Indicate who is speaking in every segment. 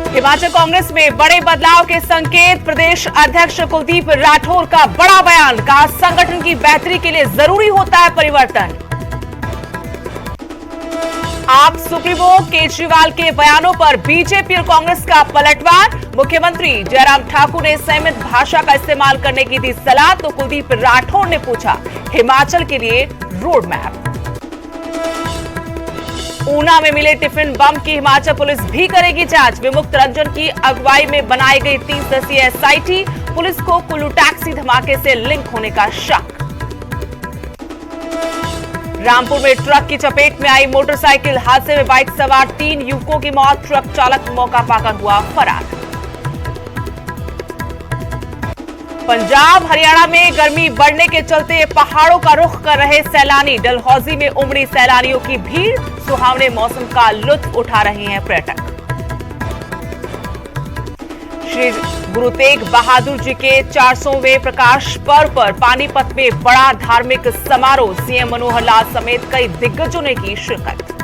Speaker 1: हिमाचल कांग्रेस में बड़े बदलाव के संकेत। प्रदेश अध्यक्ष कुलदीप राठौर का बड़ा बयान, कहा संगठन की बेहतरी के लिए जरूरी होता है परिवर्तन। आप सुप्रीमो केजरीवाल के बयानों पर बीजेपी और कांग्रेस का पलटवार। मुख्यमंत्री जयराम ठाकुर ने संयमित भाषा का इस्तेमाल करने की दी सलाह, तो कुलदीप राठौर ने पूछा हिमाचल के लिए रोड मैप। ऊना में मिले टिफिन बम की हिमाचल पुलिस भी करेगी जांच। विमुक्त रंजन की अगुवाई में बनाई गई 3 सदस्यीय एसआईटी। पुलिस को कुल्लू टैक्सी धमाके से लिंक होने का शक। रामपुर में ट्रक की चपेट में आई मोटरसाइकिल हादसे में बाइक सवार 3 युवकों की मौत। ट्रक चालक मौका पाकर हुआ फरार। पंजाब हरियाणा में गर्मी बढ़ने के चलते पहाड़ों का रुख कर रहे सैलानी। डलहौजी में उमड़ी सैलानियों की भीड़। सुहावने मौसम का लुत्फ उठा रहे हैं पर्यटक। श्री गुरु तेग बहादुर जी के 400वें प्रकाश पर्व पर पानीपत में बड़ा धार्मिक समारोह। सीएम मनोहर लाल समेत कई दिग्गजों ने की शिरकत।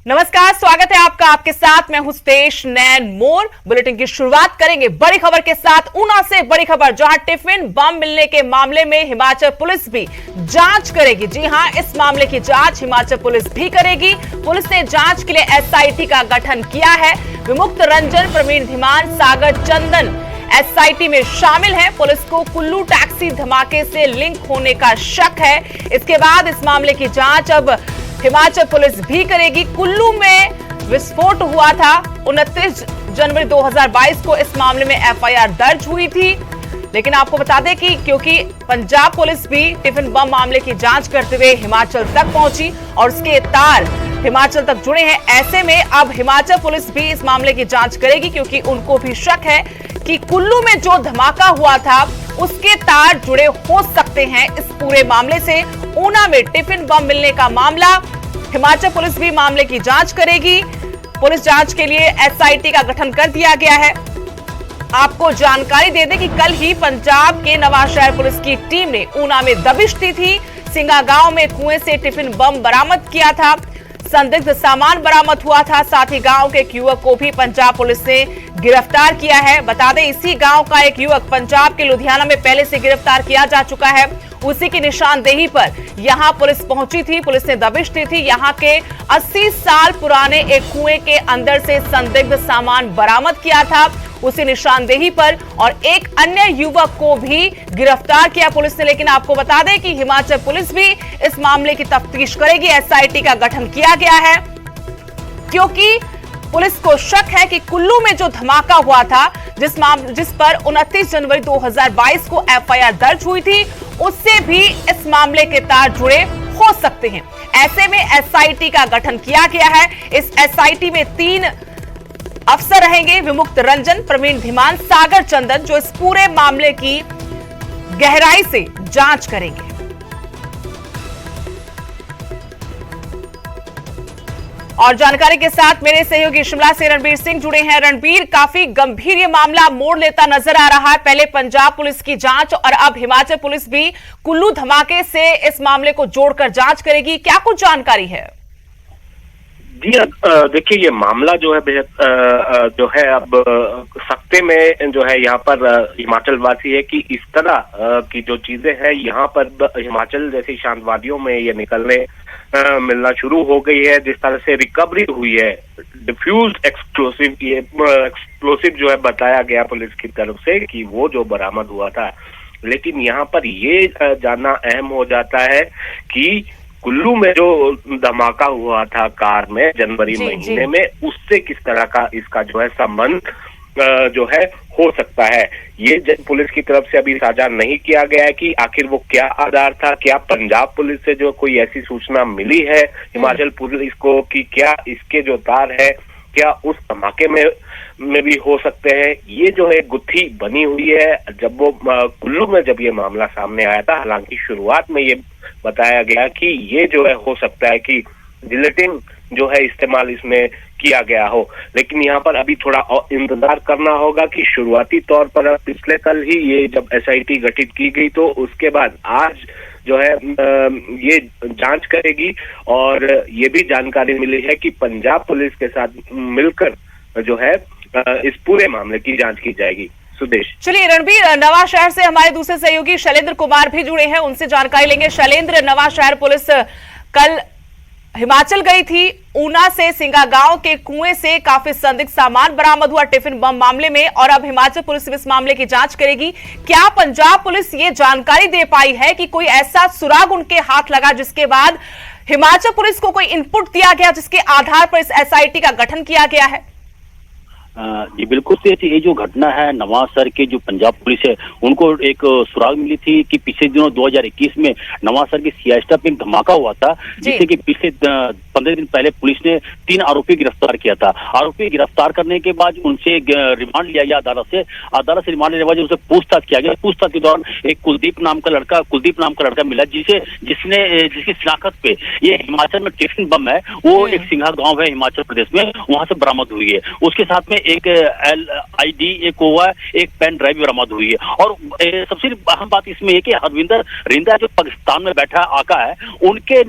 Speaker 1: नमस्कार, स्वागत है आपका। आपके साथ मैं हूं स्तेश नैन मोर। बुलेटिन की शुरुआत करेंगे बड़ी खबर के साथ। ऊना से बड़ी खबर, जहां टिफिन बम मिलने के मामले में हिमाचल पुलिस भी जांच करेगी। जी हां, इस मामले की जांच हिमाचल पुलिस भी करेगी। पुलिस ने जांच के लिए एसआईटी का गठन किया है। विमुक्त रंजन, प्रवीण धीमान, सागर चंदन एसआईटी में शामिल है। पुलिस को कुल्लू टैक्सी धमाके से लिंक होने का शक है। इसके बाद इस मामले की जांच अब हिमाचल पुलिस भी करेगी। कुल्लू में विस्फोट हुआ था 29 जनवरी 2022 को। इस मामले में एफआईआर दर्ज हुई थी, लेकिन आपको बता दें कि क्योंकि पंजाब पुलिस भी टिफिन बम मामले की जांच करते हुए हिमाचल तक पहुंची और उसके तार हिमाचल तक जुड़े हैं, ऐसे में अब हिमाचल पुलिस भी इस मामले की जांच करेगी, क्योंकि उनको भी शक है कि कुल्लू में जो धमाका हुआ था उसके तार जुड़े हो सकते हैं इस पूरे मामले से। ऊना में टिफिन बम मिलने का मामला, हिमाचल पुलिस भी मामले की जांच करेगी। पुलिस जांच के लिए एसआईटी का गठन कर दिया गया है। आपको जानकारी दे दें कि कल ही पंजाब के नवांशहर पुलिस की टीम ने ऊना में दबिश दी थी। सिंगा गांव में कुएं से टिफिन बम बरामद किया था। संदिग्ध सामान बरामद हुआ था। साथ ही गांव के एक युवक को भी पंजाब पुलिस ने गिरफ्तार किया है। बता दें, इसी गांव का एक युवक पंजाब के लुधियाना में पहले से गिरफ्तार किया जा चुका है। उसी की निशानदेही पर यहां पुलिस पहुंची थी। पुलिस ने दबिश दी थी। यहां के 80 साल पुराने एक कुएं के अंदर से संदिग्ध सामान बरामद किया था उसी निशानदेही पर, और एक अन्य युवक को भी गिरफ्तार किया पुलिस ने। लेकिन आपको बता दें कि हिमाचल पुलिस भी इस मामले की तफ्तीश करेगी। एसआईटी का गठन किया गया है क्योंकि पुलिस को शक है कि कुल्लू में जो धमाका हुआ था, जिस पर 29 जनवरी 2022 को एफआईआर दर्ज हुई थी, उससे भी इस मामले के तार जुड़े हो सकते हैं। ऐसे में एसआईटी का गठन किया गया है। इस एसआईटी में 3 अफसर रहेंगे, विमुक्त रंजन, प्रवीण धीमान, सागर चंदन, जो इस पूरे मामले की गहराई से जांच करेंगे। और जानकारी के साथ मेरे सहयोगी शिमला से रणबीर सिंह जुड़े हैं। रणबीर, काफी गंभीर ये मामला मोड़ लेता नजर आ रहा है। पहले पंजाब पुलिस की जांच और अब हिमाचल पुलिस भी कुल्लू धमाके से इस मामले को जोड़कर जांच करेगी। क्या कुछ जानकारी है?
Speaker 2: जी देखिए, ये मामला जो है बेहद जो है अब सख्ते में जो है यहाँ पर हिमाचल वासी है कि इस तरह की जो चीजें हैं यहाँ पर हिमाचल जैसी शांत वादियों में ये निकलने मिलना शुरू हो गई है। जिस तरह से रिकवरी हुई है डिफ्यूज एक्सप्लोसिव जो है बताया गया पुलिस की तरफ से कि वो जो बरामद हुआ था। लेकिन यहाँ पर ये जानना अहम हो जाता है कि कुल्लू में जो धमाका हुआ था कार में जनवरी महीने में, उससे किस तरह का इसका जो है संबंध जो है हो सकता है। ये पुलिस की तरफ से अभी साझा नहीं किया गया है कि आखिर वो क्या आधार था। क्या पंजाब पुलिस से जो कोई ऐसी सूचना मिली है हिमाचल पुलिस को कि क्या इसके जो तार है क्या उस धमाके में भी हो सकते हैं। ये जो है गुत्थी बनी हुई है। जब वो कुल्लू में जब ये मामला सामने आया था, हालांकि शुरुआत में ये बताया गया कि ये जो है हो सकता है कि जिलेटिन जो है इस्तेमाल इसमें किया गया हो। लेकिन यहाँ पर अभी थोड़ा इंतजार करना होगा कि शुरुआती तौर पर पिछले कल ही ये जब एसआईटी गठित की गई तो उसके बाद आज जो है ये जांच करेगी। और ये भी जानकारी मिली है कि पंजाब पुलिस के साथ मिलकर जो है इस पूरे मामले की जांच की जाएगी। सुदेश,
Speaker 1: चलिए रणबीर, नवाशहर से हमारे दूसरे सहयोगी शैलेंद्र कुमार भी जुड़े हैं, उनसे जानकारी लेंगे। शैलेंद्र, नवाशहर पुलिस कल हिमाचल गई थी। ऊना से सिंगा गांव के कुएं से काफी संदिग्ध सामान बरामद हुआ टिफिन बम मामले में, और अब हिमाचल पुलिस इस मामले की जांच करेगी। क्या पंजाब पुलिस ये जानकारी दे पाई है कि कोई ऐसा सुराग उनके हाथ लगा जिसके बाद हिमाचल पुलिस को कोई इनपुट दिया गया जिसके आधार पर इस एसआईटी का गठन किया गया है?
Speaker 3: जी बिल्कुल से ये जो घटना है, नवांसर के जो पंजाब पुलिस है उनको एक सुराग मिली थी कि पिछले दिनों 2021 में नवांसर के सियास्ता पे एक धमाका हुआ था, जिससे कि पिछले 15 दिन पहले पुलिस ने 3 आरोपी गिरफ्तार किया था। आरोपी गिरफ्तार करने के बाद उनसे रिमांड लिया गया अदालत से रिमांड लेने के बाद उनसे पूछताछ किया गया। पूछताछ के दौरान एक कुलदीप नाम का लड़का मिला जिसकी शिनाख्त पे ये हिमाचल में टिफिन बम है, वो एक सिंघा गाँव है हिमाचल प्रदेश में, वहां से बरामद हुई है। उसके साथ में एक LID, एक ओवा, एक पेन ड्राइव बरामद हुई है। और सबसे अहम बात इसमें है कि हरविंदर रिंदा जो पाकिस्तान में बैठा आका है, उनके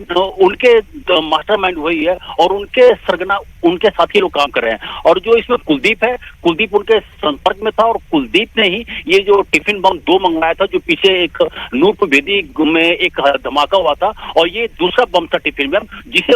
Speaker 3: मास्टरमाइंड वही है और उनके सरगना उनके साथी लोग काम कर रहे हैं। और जो इसमें कुलदीप है, कुलदीप उनके संपर्क में था और कुलदीप ने ही ये जो टिफिन बम 2 मंगवाया था, जो पीछे एक नूरपुर बेदी में एक धमाका हुआ था, और ये दूसरा बम था टिफिन बम जिसे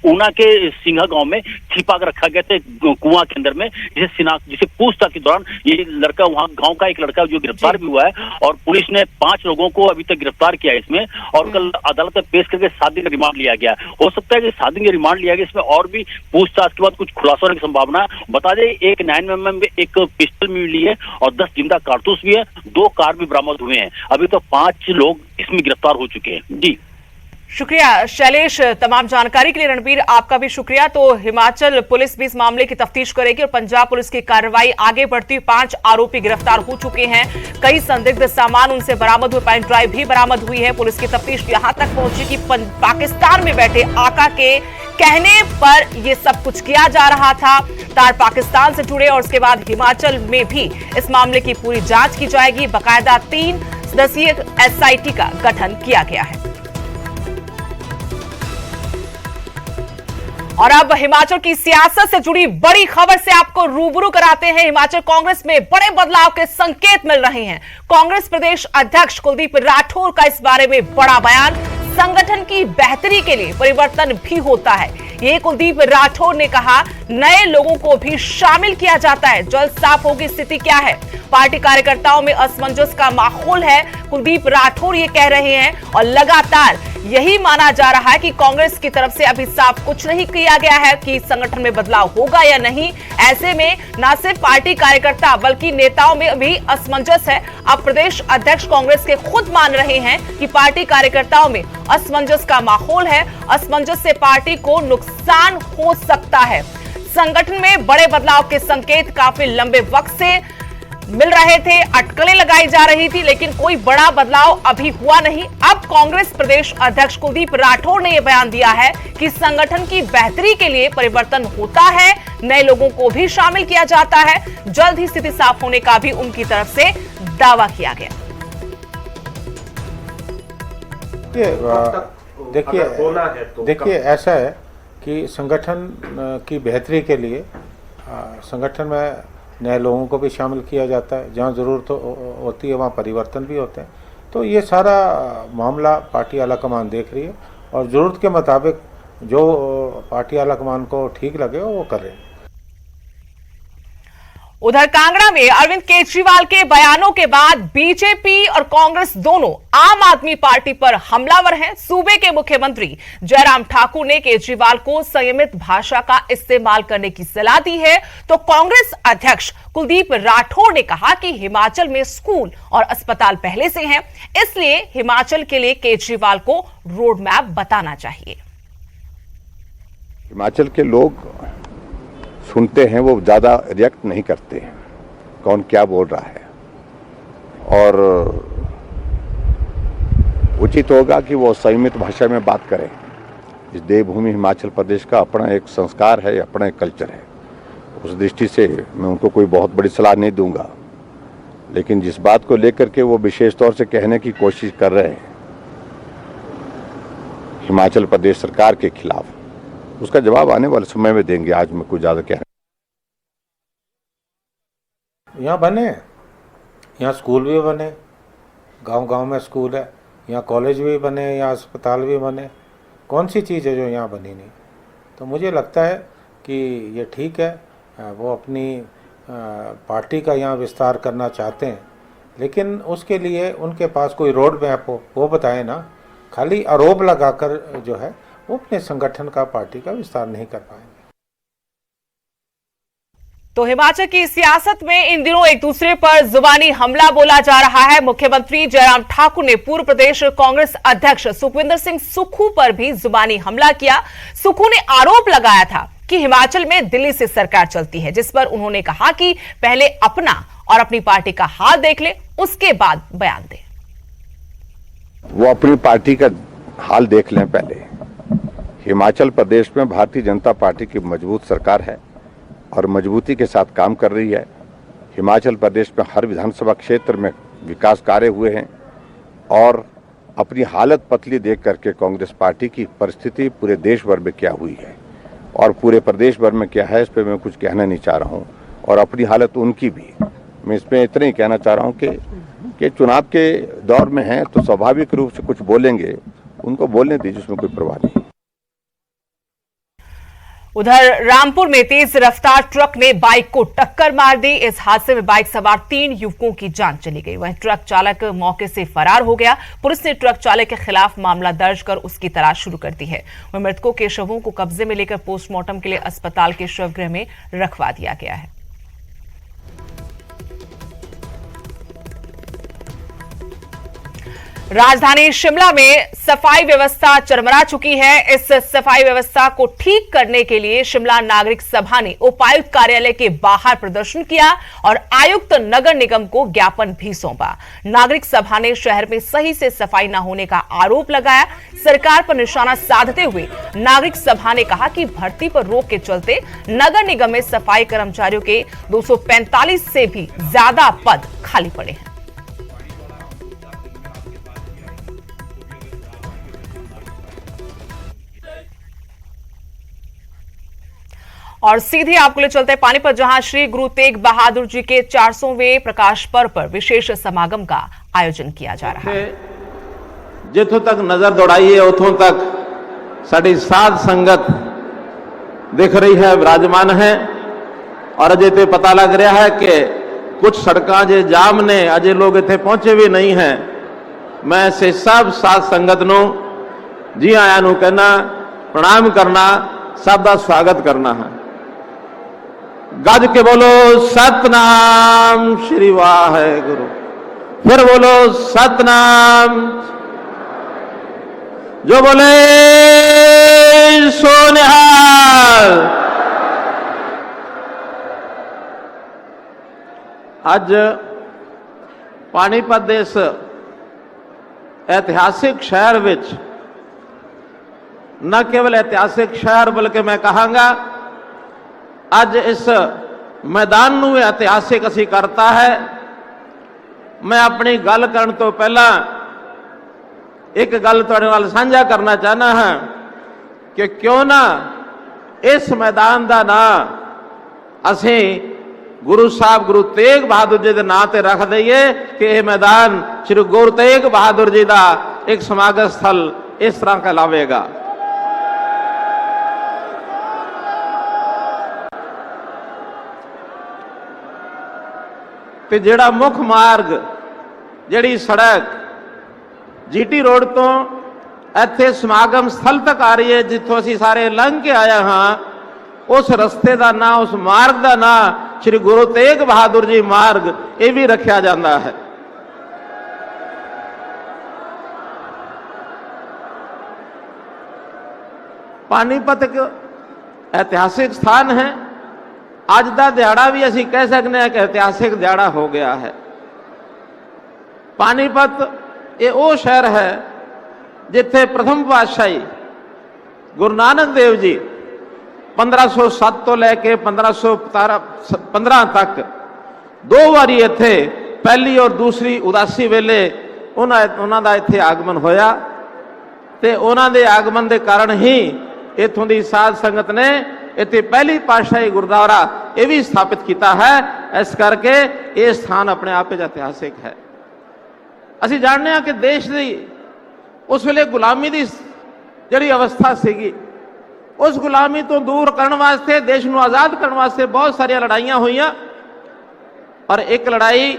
Speaker 3: ऊना के सिंघा गांव में छिपा कर रखा गया था कुआं के अंदर में, जिसे पूछताछ के दौरान ये लड़का वहां गांव का एक लड़का जो गिरफ्तार भी हुआ है। और पुलिस ने 5 लोगों को अभी तक गिरफ्तार किया है इसमें, और कल अदालत में पेश करके 7 दिन का रिमांड लिया गया। हो सकता है कि 7 दिन का रिमांड लिया गया, इसमें और भी पूछताछ के बाद कुछ खुलासा होने की संभावना है। बता दें एक 9mm में एक पिस्टल मिली है और 10 जिंदा कारतूस भी है, 2 कार भी बरामद हुए हैं। अभी तो 5 लोग इसमें गिरफ्तार हो चुके हैं। जी
Speaker 1: शुक्रिया शैलेश, तमाम जानकारी के लिए। रणबीर, आपका भी शुक्रिया। तो हिमाचल पुलिस भी इस मामले की तफ्तीश करेगी और पंजाब पुलिस की कार्रवाई आगे बढ़ती। 5 आरोपी गिरफ्तार हो चुके हैं, कई संदिग्ध सामान उनसे बरामद हुए, पेन ड्राइव भी बरामद हुई है। पुलिस की तफ्तीश यहां तक पहुंची कि पाकिस्तान में बैठे आका के कहने पर यह सब कुछ किया जा रहा था। तार पाकिस्तान से जुड़े और उसके बाद हिमाचल में भी इस मामले की पूरी जांच की जाएगी। बाकायदा 3 सदस्यीय SIT का गठन किया गया है। और अब हिमाचल की सियासत से जुड़ी बड़ी खबर से आपको रूबरू कराते हैं। हिमाचल कांग्रेस में बड़े बदलाव के संकेत मिल रहे हैं। कांग्रेस प्रदेश अध्यक्ष कुलदीप राठौर का इस बारे में बड़ा बयान। संगठन की बेहतरी के लिए परिवर्तन भी होता है, ये कुलदीप राठौर ने कहा। नए लोगों को भी शामिल किया जाता है, जल्द साफ होगी स्थिति क्या है। पार्टी कार्यकर्ताओं में असमंजस का माहौल है, कुलदीप राठौर ये कह रहे हैं, और लगातार यही माना जा रहा है कि कांग्रेस की तरफ से अभी साफ कुछ नहीं किया गया है कि संगठन में बदलाव होगा या नहीं। ऐसे में न सिर्फ पार्टी कार्यकर्ता बल्कि नेताओं में भी असमंजस है। अब प्रदेश अध्यक्ष कांग्रेस के खुद मान रहे हैं कि पार्टी कार्यकर्ताओं में असमंजस का माहौल है, असमंजस से पार्टी को नुकसान हो सकता है। संगठन में बड़े बदलाव के संकेत काफी लंबे वक्त से मिल रहे थे, अटकलें लगाई जा रही थी, लेकिन कोई बड़ा बदलाव अभी हुआ नहीं। अब कांग्रेस प्रदेश अध्यक्ष कुलदीप राठौर ने यह बयान दिया है कि संगठन की बेहतरी के लिए परिवर्तन होता है, नए लोगों को भी शामिल किया जाता है, जल्द ही स्थिति साफ होने का भी उनकी तरफ से दावा किया गया।
Speaker 4: देखिए ऐसा है कि संगठन की बेहतरी के लिए संगठन में नए लोगों को भी शामिल किया जाता है, जहाँ ज़रूरत होती है वहाँ परिवर्तन भी होते हैं। तो ये सारा मामला पार्टी आलाकमान देख रही है और ज़रूरत के मुताबिक जो पार्टी आलाकमान को ठीक लगे वो कर रहे हैं।
Speaker 1: उधर कांगड़ा में अरविंद केजरीवाल के बयानों के बाद बीजेपी और कांग्रेस दोनों आम आदमी पार्टी पर हमलावर हैं। सूबे के मुख्यमंत्री जयराम ठाकुर ने केजरीवाल को संयमित भाषा का इस्तेमाल करने की सलाह दी है, तो कांग्रेस अध्यक्ष कुलदीप राठौर ने कहा कि हिमाचल में स्कूल और अस्पताल पहले से हैं, इसलिए हिमाचल के लिए केजरीवाल को रोड मैप बताना चाहिए।
Speaker 5: हिमाचल के लोग सुनते हैं, वो ज़्यादा रिएक्ट नहीं करते हैं कौन क्या बोल रहा है, और उचित होगा कि वो संयमित भाषा में बात करें। इस देवभूमि हिमाचल प्रदेश का अपना एक संस्कार है, अपना एक कल्चर है। उस दृष्टि से मैं उनको कोई बहुत बड़ी सलाह नहीं दूंगा, लेकिन जिस बात को लेकर के वो विशेष तौर से कहने की कोशिश कर रहे हैं हिमाचल प्रदेश सरकार के खिलाफ, उसका जवाब आने वाले समय में देंगे। आज मैं कुछ ज़्यादा कह रहा हूं।
Speaker 4: यहाँ बने, यहाँ स्कूल भी बने, गांव-गांव में स्कूल है, यहाँ कॉलेज भी बने, यहाँ अस्पताल भी बने। कौन सी चीज़ है जो यहाँ बनी नहीं? तो मुझे लगता है कि ये ठीक है, वो अपनी पार्टी का यहाँ विस्तार करना चाहते हैं, लेकिन उसके लिए उनके पास कोई रोड मैप हो, वो बताएं ना। खाली आरोप लगाकर जो है वो अपने संगठन का, पार्टी का विस्तार नहीं कर पाएंगे।
Speaker 1: तो हिमाचल की सियासत में इन दिनों एक दूसरे पर जुबानी हमला बोला जा रहा है। मुख्यमंत्री जयराम ठाकुर ने पूर्व प्रदेश कांग्रेस अध्यक्ष सुखविंदर सिंह सुक्खू पर भी जुबानी हमला किया। सुक्खू ने आरोप लगाया था कि हिमाचल में दिल्ली से सरकार चलती है, जिस पर उन्होंने कहा कि पहले अपना और अपनी पार्टी का हाल देख ले, उसके बाद बयान दे।
Speaker 5: वो अपनी पार्टी का हाल देख लें पहले। हिमाचल प्रदेश में भारतीय जनता पार्टी की मजबूत सरकार है और मजबूती के साथ काम कर रही है। हिमाचल प्रदेश में हर विधानसभा क्षेत्र में विकास कार्य हुए हैं और अपनी हालत पतली देख करके कांग्रेस पार्टी की परिस्थिति पूरे देश भर में क्या हुई है और पूरे प्रदेश भर में क्या है, इस पर मैं कुछ कहना नहीं चाह रहा हूँ। और अपनी हालत उनकी भी, मैं इसमें इतना ही कहना चाह रहा हूँ कि चुनाव के दौर में हैं तो स्वाभाविक रूप से कुछ बोलेंगे, उनको बोलने दीजिए, उसमें कोई परवाह नहीं।
Speaker 1: उधर रामपुर में तेज रफ्तार ट्रक ने बाइक को टक्कर मार दी। इस हादसे में बाइक सवार 3 युवकों की जान चली गई। वहीं ट्रक चालक मौके से फरार हो गया। पुलिस ने ट्रक चालक के खिलाफ मामला दर्ज कर उसकी तलाश शुरू कर दी है। वहीं मृतकों के शवों को कब्जे में लेकर पोस्टमार्टम के लिए अस्पताल के शवगृह में रखवा दिया गया है। राजधानी शिमला में सफाई व्यवस्था चरमरा चुकी है। इस सफाई व्यवस्था को ठीक करने के लिए शिमला नागरिक सभा ने उपायुक्त कार्यालय के बाहर प्रदर्शन किया और आयुक्त नगर निगम को ज्ञापन भी सौंपा। नागरिक सभा ने शहर में सही से सफाई न होने का आरोप लगाया। सरकार पर निशाना साधते हुए नागरिक सभा ने कहा कि भर्ती पर रोक के चलते नगर निगम में सफाई कर्मचारियों के 245 से भी ज्यादा पद खाली पड़े हैं। और सीधे आपको ले चलते हैं पानीपत, जहां श्री गुरु तेग बहादुर जी के 400वें प्रकाश पर्व पर विशेष समागम का आयोजन किया जा रहा है।
Speaker 6: जिथों तक नजर दौड़ाई है उथों तक साड़ी साध संगत दिख रही है, विराजमान है। और अजे तो पता लग रहा है कि कुछ सड़कां जे जाम ने, अजे लोग इत्थे पहुंचे भी नहीं हैं। मैं से सब साध संगत नूं जी आयां नूं कहना, प्रणाम करना, सब दा स्वागत करना है। गज के बोलो सतनाम श्री वाहेगुरु, फिर बोलो सतनाम। जो बोले सो निहाल। आज पानीपत दे इस ऐतिहासिक शहर विच न केवल ऐतिहासिक शहर बल्कि मैं कहांगा आज इस मैदान नूं ऐतिहासिक असी करता है। मैं अपनी गल करन तो पहला एक गल तुहाडे नाल साझा करना चाहना है कि क्यों ना इस मैदान का नाम असी गुरु साहब गुरु तेग बहादुर जी के नाम से रख दईए कि यह मैदान श्री गुरु तेग बहादुर जी का एक समागम स्थल इस तरह कहलावेगा। ते जेड़ा मुख मार्ग, जेड़ी सड़क जीटी रोड तो इत्थे समागम स्थल तक आ रही है, जिथों असीं सारे लंघ के आए हाँ, उस रस्ते का नाम, उस मार्ग का नाम श्री गुरु तेग बहादुर जी मार्ग ये भी रखा जाता है। पानीपत एक ऐतिहासिक स्थान है। अज का दिहाड़ा भी असी कह सकते हैं कि ऐतिहासिक दिहाड़ा हो गया है। पानीपत ये वो शहर है जिथे प्रथम पातशाही गुरु नानक देव जी 1507 तो लेके 1515 तक दो बारी इत्थे पहली और दूसरी उदासी वेले उन्हां दा इत्थे आगमन होया ते उन्हां दे आगमन दे कारण ही इत्थों दी साध संगत ने इत्थे पहली पातशाही गुरुद्वारा यह भी स्थापित किया है। इस करके ये स्थान अपने आप में इतिहासिक है। असीं जानते हैं कि देश की उस वेले गुलामी की जिहड़ी अवस्था सीगी, उस गुलामी तो दूर करने वास्ते, देश को आज़ाद करने वास्ते बहुत सारिया लड़ाइयां हुईयां और एक लड़ाई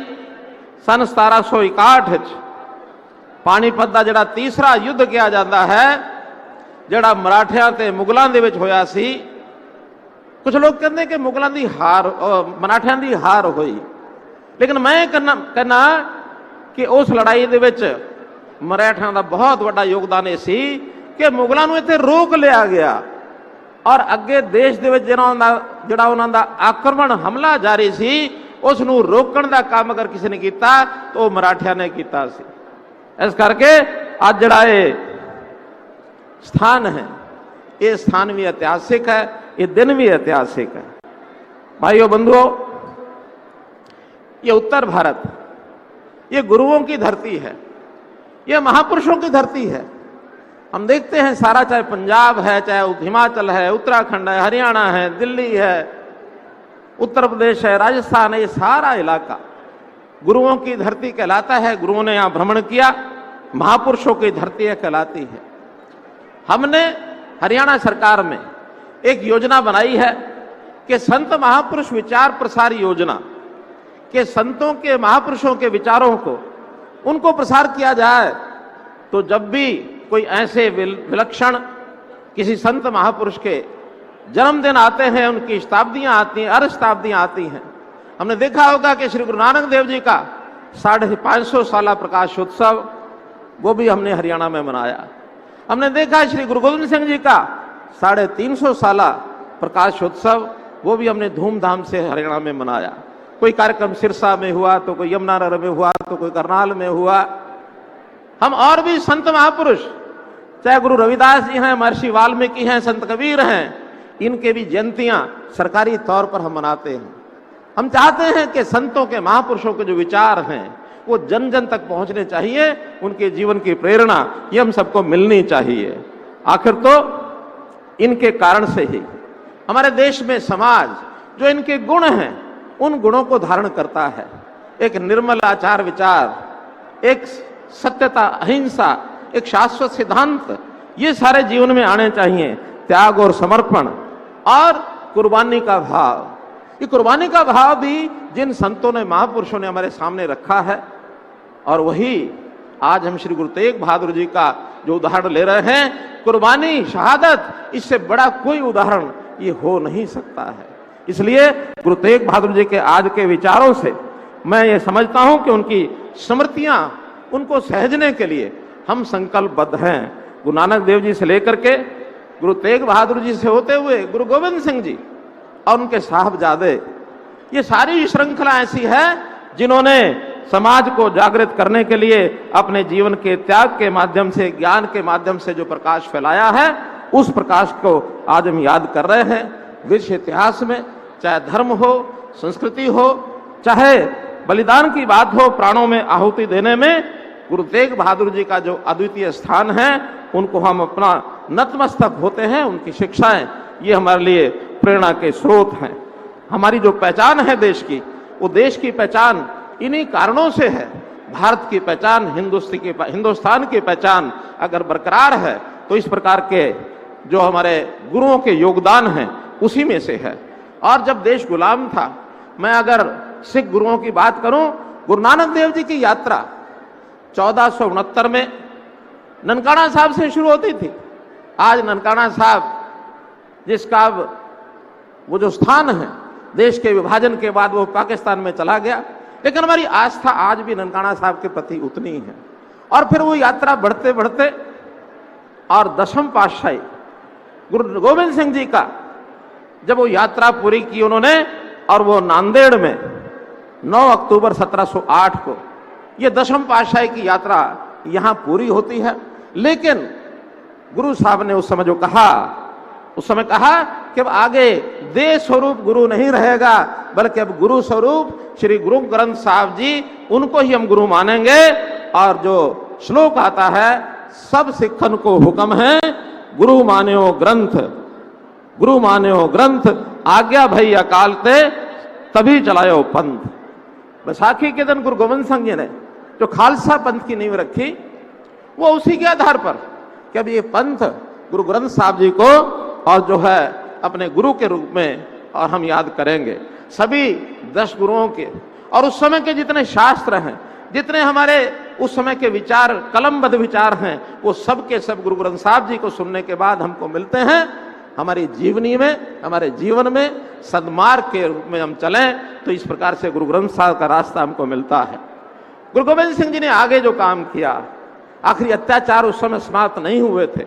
Speaker 6: सन 1761 पानीपत का जिहड़ा तीसरा युद्ध किया जाता है, जिहड़ा मराठियां ते मुगलों दे विच होया सी। कुछ लोग कहते कि मुगलों की हार, मराठियां की हार हुई, लेकिन मैं कहना कि उस लड़ाई दे विच मराठियां का बहुत बड़ा योगदान ये सी कि मुगलों को इत्थे रोक लिया गया और अगे देश दे विच जिहड़ा उन्हां दा आक्रमण हमला जारी सी उसनूं रोकण दा काम अगर किसी ने किया तो वो मराठियां ने किया सी। इस करके अज जिहड़ा ये स्थान है, ये स्थान भी ऐतिहासिक है, ये दिन भी ऐतिहासिक है। भाइयों बंधुओं, ये उत्तर भारत, ये गुरुओं की धरती है, ये महापुरुषों की धरती है। हम देखते हैं सारा, चाहे पंजाब है, चाहे हिमाचल है, उत्तराखंड है, हरियाणा है, दिल्ली है, उत्तर प्रदेश है, राजस्थान है, ये सारा इलाका गुरुओं की धरती कहलाता है। गुरुओं ने यहाँ भ्रमण किया, महापुरुषों की धरती कहलाती है। हमने हरियाणा सरकार में एक योजना बनाई है कि संत महापुरुष विचार प्रसार योजना, के संतों के, महापुरुषों के विचारों को उनको प्रसार किया जाए। तो जब भी कोई ऐसे विलक्षण किसी संत महापुरुष के जन्मदिन आते हैं, उनकी शताब्दियां आती हैं, अर्ध शताब्दियां आती हैं। हमने देखा होगा कि श्री गुरु नानक देव जी का 550 साला प्रकाश उत्सव, वो भी हमने हरियाणा में मनाया। हमने देखा श्री गुरु गोविंद सिंह जी का 350 साला प्रकाश उत्सव, वो भी हमने धूमधाम से हरियाणा में मनाया। कोई कार्यक्रम सिरसा में हुआ, तो कोई यमुनानगर में हुआ, तो कोई करनाल में हुआ। हम और भी संत महापुरुष, चाहे गुरु रविदास जी हैं, महर्षि वाल्मीकि हैं, संत कबीर हैं, इनके भी जयंतियां सरकारी तौर पर हम मनाते हैं। हम चाहते हैं कि संतों के, महापुरुषों के जो विचार हैं वो जन जन तक पहुंचने चाहिए। उनके जीवन की प्रेरणा ये हम सबको मिलनी चाहिए। आखिर तो इनके कारण से ही हमारे देश में समाज जो इनके गुण हैं उन गुणों को धारण करता है। एक निर्मल आचार विचार, एक सत्यता, अहिंसा, एक शाश्वत सिद्धांत, ये सारे जीवन में आने चाहिए। त्याग और समर्पण और कुर्बानी का भाव, ये कुर्बानी का भाव भी जिन संतों ने, महापुरुषों ने हमारे सामने रखा है, और वही आज हम श्री गुरु तेग बहादुर जी का जो उदाहरण ले रहे हैं, कुर्बानी, शहादत, इससे बड़ा कोई उदाहरण ये हो नहीं सकता है। इसलिए गुरु तेग बहादुर जी के आज के विचारों से मैं ये समझता हूं कि उनकी स्मृतियां, उनको सहजने के लिए हम संकल्पबद्ध हैं। गुरु नानक देव जी से लेकर के गुरु तेग बहादुर जी से होते हुए गुरु गोविंद सिंह जी और उनके साहबजादे, ये सारी श्रृंखला ऐसी है जिन्होंने समाज को जागृत करने के लिए अपने जीवन के त्याग के माध्यम से, ज्ञान के माध्यम से जो प्रकाश फैलाया है, उस प्रकाश को आज हम याद कर रहे हैं। विश्व इतिहास में चाहे धर्म हो, संस्कृति हो, चाहे बलिदान की बात हो, प्राणों में आहुति देने में गुरु तेग बहादुर जी का जो अद्वितीय स्थान है, उनको हम अपना नतमस्तक होते हैं। उनकी शिक्षाएं ये हमारे लिए प्रेरणा के स्रोत हैं। हमारी जो पहचान है देश की, वो देश की पहचान इन्हीं कारणों से है। भारत की पहचान, हिंदुस्तान की पहचान अगर बरकरार है तो इस प्रकार के जो हमारे गुरुओं के योगदान हैं उसी में से है। और जब देश गुलाम था, मैं अगर सिख गुरुओं की बात करूं, गुरु नानक देव जी की यात्रा 1469 में ननकाना साहब से शुरू होती थी। आज ननकाना साहब जिसका वो जो स्थान है, देश के विभाजन के बाद वो पाकिस्तान में चला गया, लेकिन हमारी आस्था आज भी ननकाना साहब के प्रति उतनी है। और फिर वो यात्रा बढ़ते बढ़ते और 10वें पातशाही गुरु गोविंद सिंह जी का जब वो यात्रा पूरी की उन्होंने, और वो नांदेड़ में 9 अक्टूबर 1708 को ये 10वें पातशाही की यात्रा यहाँ पूरी होती है। लेकिन गुरु साहब ने उस समय जो कहा, उस समय कहा कि अब आगे देह स्वरूप गुरु नहीं रहेगा, बल्कि अब गुरु स्वरूप श्री गुरु ग्रंथ साहब जी, उनको ही हम गुरु मानेंगे। और जो श्लोक आता है, सब सिखन को हुक्म है गुरु मान्यो ग्रंथ, गुरु मान्यो ग्रंथ, आज्ञा भई अकाल ते तभी चलायो पंथ। बैसाखी के दिन गुरु गोविंद सिंह जी ने जो खालसा पंथ की नींव रखी, वो उसी के आधार पर कि अब ये पंथ गुरु ग्रंथ साहब जी को और जो है अपने गुरु के रूप में और हम याद करेंगे सभी 10 गुरुओं के। और उस समय के जितने शास्त्र हैं, जितने हमारे उस समय के विचार, कलमबद्ध विचार हैं, वो सब के सब गुरु ग्रंथ साहब जी को सुनने के बाद हमको मिलते हैं। हमारी जीवनी में, हमारे जीवन में सद्मार्ग के रूप में हम चलें तो इस प्रकार से गुरु ग्रंथ साहब का रास्ता हमको मिलता है। गुरु गोविंद सिंह जी ने आगे जो काम किया, आखिरी अत्याचार उस समय समाप्त नहीं हुए थे,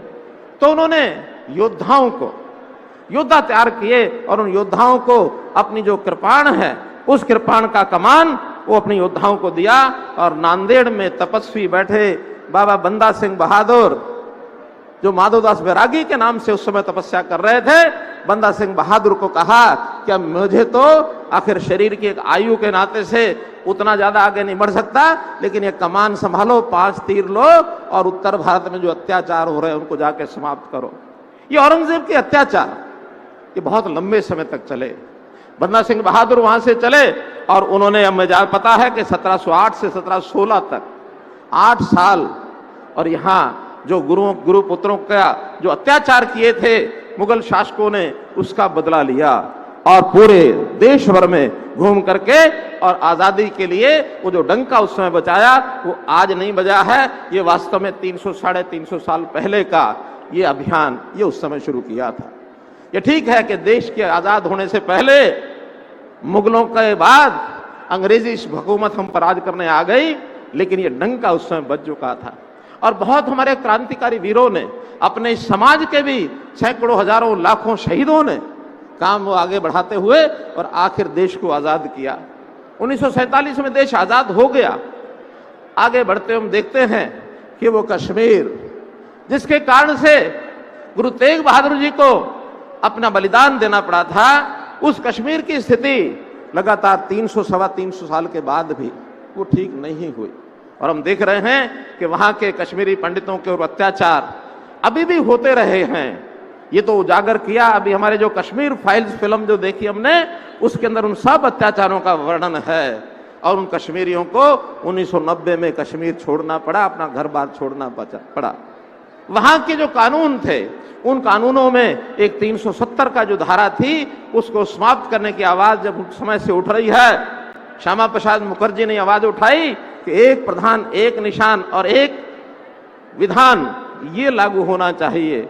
Speaker 6: तो उन्होंने योद्धाओं को, योद्धा तैयार किए और उन योद्धाओं को अपनी जो कृपाण है, उस कृपाण का कमान वो अपने योद्धाओं को दिया। और नांदेड़ में तपस्वी बैठे बाबा बंदा सिंह बहादुर, जो माधवदास बैरागी के नाम से उस समय तपस्या कर रहे थे, बंदा सिंह बहादुर को कहा कि अब मुझे तो आखिर शरीर की एक आयु के नाते से उतना ज्यादा आगे नहीं बढ़ सकता, लेकिन ये कमान संभालो, 5 तीर लो और उत्तर भारत में जो अत्याचार हो रहे हैं उनको जाके समाप्त करो। ये औरंगजेब के अत्याचार ये बहुत लंबे समय तक चले। बंदा सिंह बहादुर वहां से चले और उन्होंने, अब मुझे पता है कि 1708 से 1716 तक 8 साल और यहाँ जो गुरु पुत्रों का जो अत्याचार किए थे मुगल शासकों ने, उसका बदला लिया और पूरे देश भर में घूम करके और आजादी के लिए वो जो डंका उस समय बजाया, वो आज नहीं बजा है। ये वास्तव में 300 साढ़े 300 साल पहले का ये अभियान ये उस समय शुरू किया था। ये ठीक है कि देश के आजाद होने से पहले मुगलों के बाद अंग्रेजी हुकूमत हम पर राज करने आ गई, लेकिन ये डंका उस समय बज चुका था। और बहुत हमारे क्रांतिकारी वीरों ने, अपने समाज के भी सैकड़ों हजारों लाखों शहीदों ने काम वो आगे बढ़ाते हुए और आखिर देश को आजाद किया। 1947 में देश आजाद हो गया। आगे बढ़ते हम देखते हैं कि वो कश्मीर, जिसके कारण से गुरु तेग बहादुर जी को अपना बलिदान देना पड़ा था, उस कश्मीर की स्थिति लगातार 300 सवा 300 साल के बाद भी वो ठीक नहीं हुई। और हम देख रहे हैं कि वहां के कश्मीरी पंडितों के ऊपर अत्याचार अभी भी होते रहे हैं। ये तो उजागर किया अभी हमारे जो कश्मीर फाइल्स फिल्म जो देखी हमने, उसके अंदर उन सब अत्याचारों का वर्णन है। और उन कश्मीरियों को 1990 में कश्मीर छोड़ना पड़ा, अपना घर बार छोड़ना पड़ा। वहां के जो कानून थे, उन कानूनों में एक 370 का जो धारा थी, उसको समाप्त करने की आवाज जब उस समय से उठ रही है, श्यामा प्रसाद मुखर्जी ने आवाज उठाई कि एक प्रधान, एक निशान और एक विधान ये लागू होना चाहिए,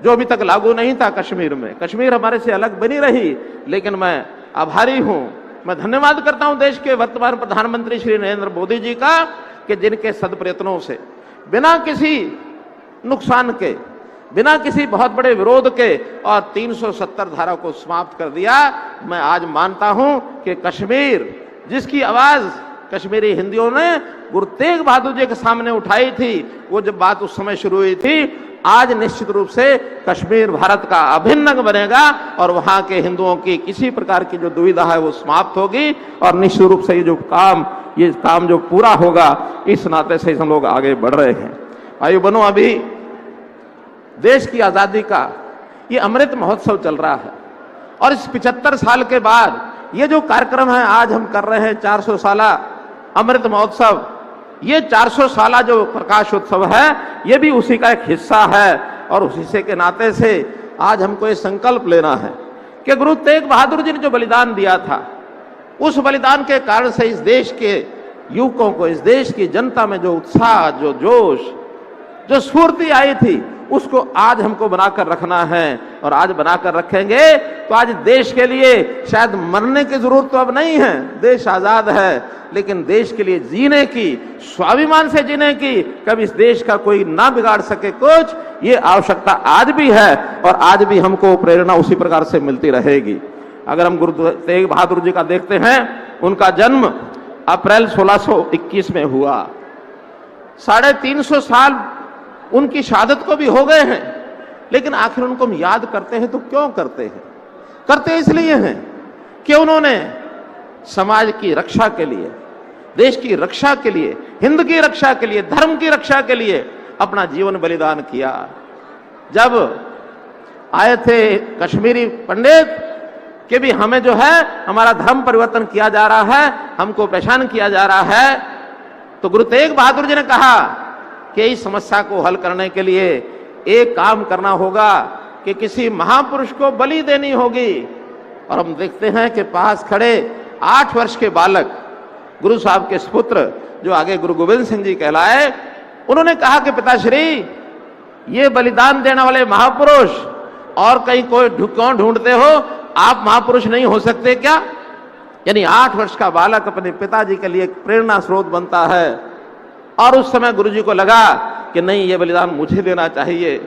Speaker 6: जो अभी तक लागू नहीं था कश्मीर में। कश्मीर हमारे से अलग बनी रही, लेकिन मैं आभारी हूं, मैं धन्यवाद करता हूं देश के वर्तमान प्रधानमंत्री श्री नरेंद्र मोदी जी का, कि जिनके सदप्रयत्नों से बिना किसी नुकसान के, बिना किसी बहुत बड़े विरोध के और 370 धारा को समाप्त कर दिया। मैं आज मानता हूं कि कश्मीर, जिसकी आवाज कश्मीरी हिंदियों ने गुरु तेग बहादुर जी के सामने उठाई थी, वो जब बात उस समय शुरू हुई थी, आज निश्चित रूप से कश्मीर भारत का अभिन्न अंग बनेगा और वहां के हिंदुओं की किसी प्रकार की जो दुविधा है वो समाप्त होगी। और निश्चित रूप से ये काम जो पूरा होगा, इस नाते से हम लोग आगे बढ़ रहे हैं। भाइयों बहनों, अभी देश की आजादी का ये अमृत महोत्सव चल रहा है और इस 75 साल के बाद ये जो कार्यक्रम है आज हम कर रहे हैं, 400 साला अमृत महोत्सव, ये 400 साला जो प्रकाश उत्सव है, ये भी उसी का एक हिस्सा है। और उस हिस्से के नाते से आज हमको ये संकल्प लेना है कि गुरु तेग बहादुर जी ने जो बलिदान दिया था, उस बलिदान के कारण से इस देश के युवकों को, इस देश की जनता में जो उत्साह, जो जोश, जो स्फूर्ति आई थी, उसको आज हमको बनाकर रखना है। और आज बनाकर रखेंगे तो आज देश के लिए शायद मरने की जरूरत तो अब नहीं है, देश आजाद है, लेकिन देश के लिए जीने की, स्वाभिमान से जीने की, कभी इस देश का कोई ना बिगाड़ सके कुछ, ये आवश्यकता आज भी है और आज भी हमको प्रेरणा उसी प्रकार से मिलती रहेगी। अगर हम गुरु तेग बहादुर जी का देखते हैं, उनका जन्म अप्रैल 1621 में हुआ। 350 साल उनकी शहादत को भी हो गए हैं, लेकिन आखिर उनको हम याद करते हैं तो क्यों करते हैं? करते इसलिए हैं कि उन्होंने समाज की रक्षा के लिए, देश की रक्षा के लिए, हिंद की रक्षा के लिए, धर्म की रक्षा के लिए अपना जीवन बलिदान किया। जब आए थे कश्मीरी पंडित कि भी हमें जो है हमारा धर्म परिवर्तन किया जा रहा है, हमको परेशान किया जा रहा है, तो गुरु तेग बहादुर जी ने कहा कि इस समस्या को हल करने के लिए एक काम करना होगा कि किसी महापुरुष को बलि देनी होगी। और हम देखते हैं कि पास खड़े 8 वर्ष के बालक गुरु साहब के सुपुत्र जो आगे गुरु गोविंद सिंह जी कहलाए, उन्होंने कहा कि पिताश्री, ये बलिदान देने वाले महापुरुष और कहीं कोई क्यों ढूंढते हो? आप महापुरुष नहीं हो सकते क्या? यानी 8 वर्ष का बालक अपने पिताजी के लिए प्रेरणा स्रोत बनता है। और उस समय गुरुजी को लगा कि नहीं, ये बलिदान मुझे देना चाहिए।